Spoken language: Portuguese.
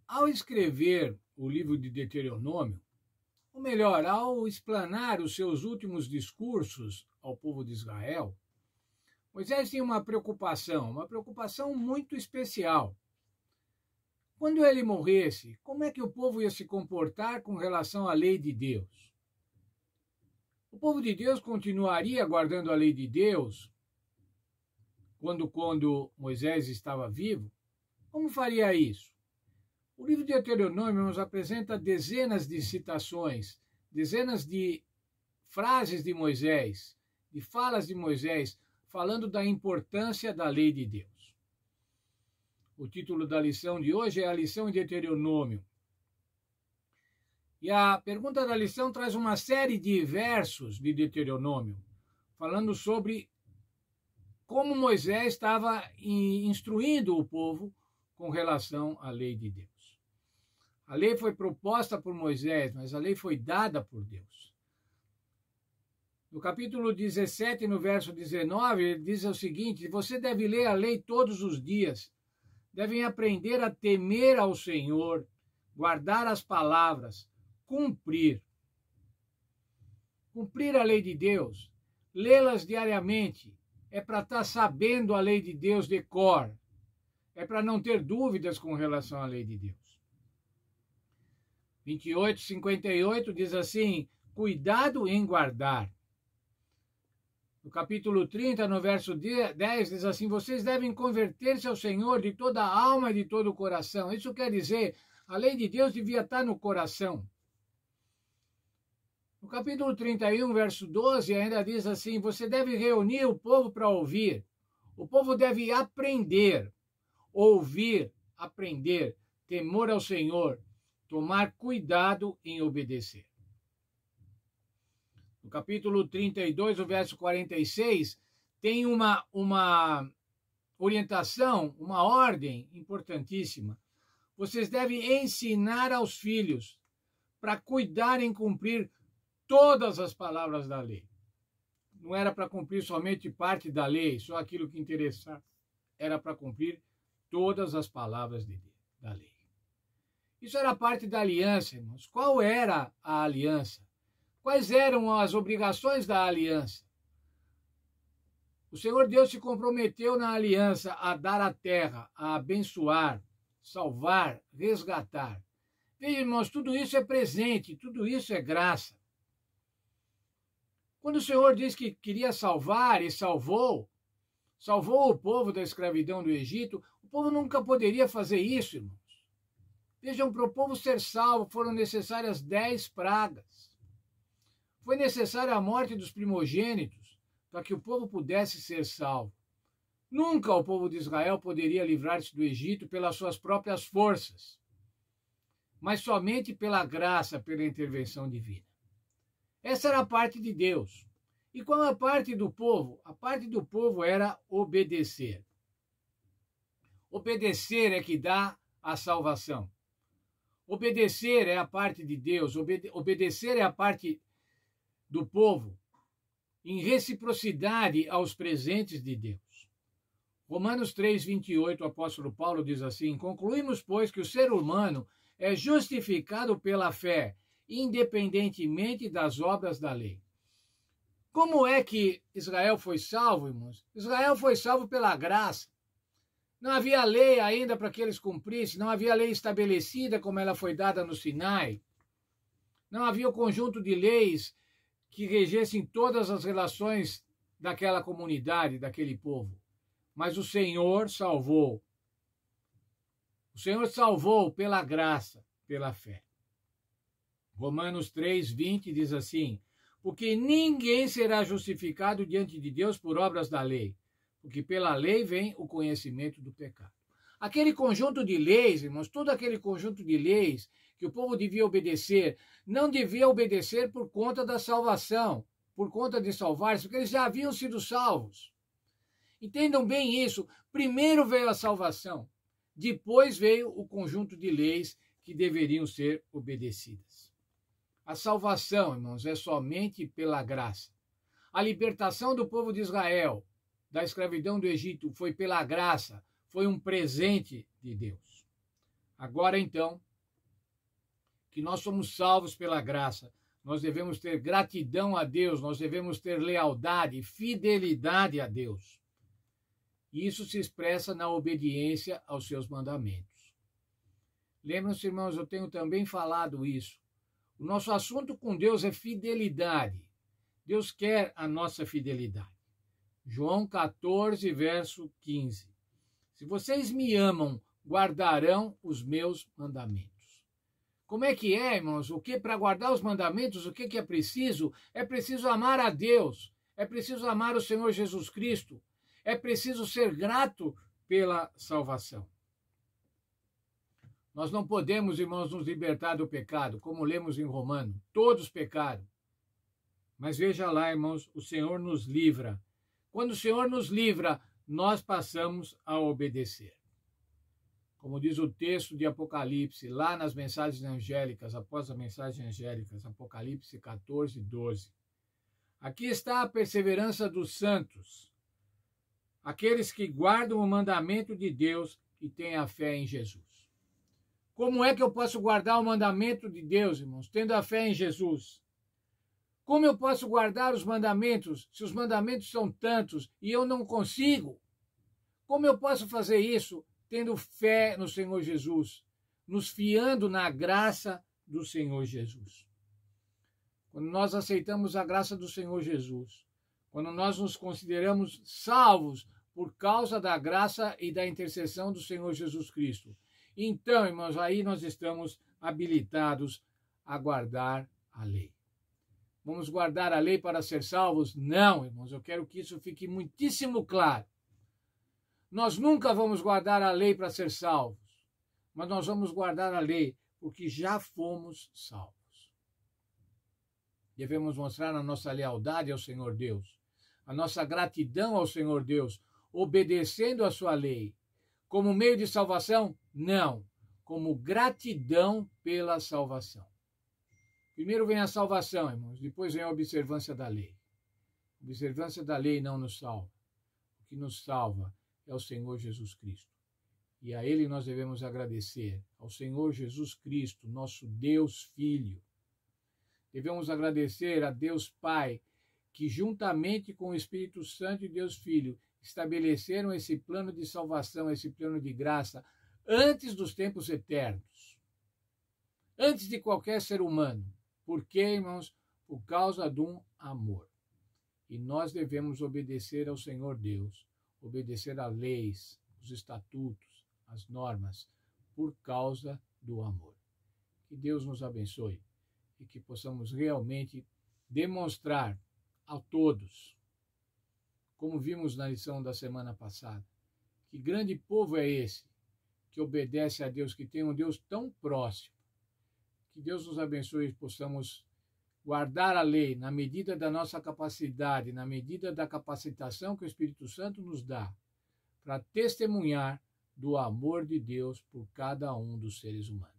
Ao escrever o livro de Deuteronômio, ou melhor, ao explanar os seus últimos discursos ao povo de Israel, Moisés tinha uma preocupação muito especial. Quando ele morresse, como é que o povo ia se comportar com relação à lei de Deus? O povo de Deus continuaria guardando a lei de Deus quando Moisés estava vivo? Como faria isso? O livro de Deuteronômio nos apresenta dezenas de citações, dezenas de frases de Moisés, de falas de Moisés, falando da importância da lei de Deus. O título da lição de hoje é a lição em Deuteronômio. E a pergunta da lição traz uma série de versos de Deuteronômio, falando sobre como Moisés estava instruindo o povo com relação à lei de Deus. A lei foi proposta por Moisés, mas a lei foi dada por Deus. No capítulo 17, no verso 19, ele diz o seguinte: você deve ler a lei todos os dias, devem aprender a temer ao Senhor, guardar as palavras, cumprir a lei de Deus, lê-las diariamente, é para estar sabendo a lei de Deus de cor, é para não ter dúvidas com relação à lei de Deus. 28:58 diz assim: cuidado em guardar. No capítulo 30, no verso 10, diz assim: vocês devem converter-se ao Senhor de toda a alma e de todo o coração. Isso quer dizer, a lei de Deus devia estar no coração. No capítulo 31, verso 12, ainda diz assim: você deve reunir o povo para ouvir. O povo deve aprender, ouvir, aprender, temor ao Senhor, tomar cuidado em obedecer. No capítulo 32, o verso 46, tem uma orientação, uma ordem importantíssima. Vocês devem ensinar aos filhos para cuidar em cumprir todas as palavras da lei. Não era para cumprir somente parte da lei, só aquilo que interessava. Era para cumprir todas as palavras da lei. Isso era parte da aliança, irmãos. Qual era a aliança? Quais eram as obrigações da aliança? O Senhor Deus se comprometeu na aliança a dar a terra, a abençoar, salvar, resgatar. Veja, irmãos, tudo isso é presente, tudo isso é graça. Quando o Senhor diz que queria salvar e salvou o povo da escravidão do Egito, o povo nunca poderia fazer isso, irmãos. Vejam, para o povo ser salvo foram necessárias 10 pragas. Foi necessária a morte dos primogênitos para que o povo pudesse ser salvo. Nunca o povo de Israel poderia livrar-se do Egito pelas suas próprias forças, mas somente pela graça, pela intervenção divina. Essa era a parte de Deus. E qual a parte do povo? A parte do povo era obedecer. Obedecer é que dá a salvação. Obedecer é a parte de Deus, obedecer é a parte do povo, em reciprocidade aos presentes de Deus. Romanos 3:28, o apóstolo Paulo diz assim: concluímos, pois, que o ser humano é justificado pela fé, independentemente das obras da lei. Como é que Israel foi salvo, irmãos? Israel foi salvo pela graça. Não havia lei ainda para que eles cumprissem, não havia lei estabelecida como ela foi dada no Sinai. Não havia o conjunto de leis que regessem todas as relações daquela comunidade, daquele povo. Mas o Senhor salvou. O Senhor salvou pela graça, pela fé. Romanos 3:20 diz assim: porque ninguém será justificado diante de Deus por obras da lei, porque pela lei vem o conhecimento do pecado. Aquele conjunto de leis, irmãos, todo aquele conjunto de leis que o povo devia obedecer, não devia obedecer por conta da salvação, por conta de salvar-se, porque eles já haviam sido salvos. Entendam bem isso. Primeiro veio a salvação, depois veio o conjunto de leis que deveriam ser obedecidas. A salvação, irmãos, é somente pela graça. A libertação do povo de Israel da escravidão do Egito foi pela graça, foi um presente de Deus. Agora, então, que nós somos salvos pela graça, nós devemos ter gratidão a Deus, nós devemos ter lealdade, fidelidade a Deus. E isso se expressa na obediência aos seus mandamentos. Lembram-se, irmãos, eu tenho também falado isso. O nosso assunto com Deus é fidelidade. Deus quer a nossa fidelidade. João 14, verso 15. Se vocês me amam, guardarão os meus mandamentos. Como é que é, irmãos? O que para guardar os mandamentos, o que é preciso? É preciso amar a Deus, é preciso amar o Senhor Jesus Cristo, é preciso ser grato pela salvação. Nós não podemos, irmãos, nos libertar do pecado, como lemos em Romano. Todos pecaram. Mas veja lá, irmãos, o Senhor nos livra. Quando o Senhor nos livra, nós passamos a obedecer. Como diz o texto de Apocalipse, lá nas mensagens angélicas, após as mensagens angélicas, Apocalipse 14, 12. Aqui está a perseverança dos santos, aqueles que guardam o mandamento de Deus e têm a fé em Jesus. Como é que eu posso guardar o mandamento de Deus, irmãos, tendo a fé em Jesus? Como eu posso guardar os mandamentos, se os mandamentos são tantos e eu não consigo? Como eu posso fazer isso tendo fé no Senhor Jesus, nos fiando na graça do Senhor Jesus? Quando nós aceitamos a graça do Senhor Jesus, quando nós nos consideramos salvos por causa da graça e da intercessão do Senhor Jesus Cristo, então, irmãos, aí nós estamos habilitados a guardar a lei. Vamos guardar a lei para ser salvos? Não, irmãos, eu quero que isso fique muitíssimo claro. Nós nunca vamos guardar a lei para ser salvos, mas nós vamos guardar a lei porque já fomos salvos. Devemos mostrar a nossa lealdade ao Senhor Deus, a nossa gratidão ao Senhor Deus, obedecendo a sua lei. Como meio de salvação? Não, como gratidão pela salvação. Primeiro vem a salvação, irmãos, depois vem a observância da lei. A observância da lei não nos salva. O que nos salva é o Senhor Jesus Cristo. E a Ele nós devemos agradecer, ao Senhor Jesus Cristo, nosso Deus Filho. Devemos agradecer a Deus Pai, que juntamente com o Espírito Santo e Deus Filho, estabeleceram esse plano de salvação, esse plano de graça, antes dos tempos eternos, antes de qualquer ser humano. Por quê, irmãos? Por causa de um amor. E nós devemos obedecer ao Senhor Deus, obedecer às leis, os estatutos, as normas, por causa do amor. Que Deus nos abençoe e que possamos realmente demonstrar a todos, como vimos na lição da semana passada, que grande povo é esse que obedece a Deus, que tem um Deus tão próximo. Que Deus nos abençoe e possamos guardar a lei na medida da nossa capacidade, na medida da capacitação que o Espírito Santo nos dá, para testemunhar do amor de Deus por cada um dos seres humanos.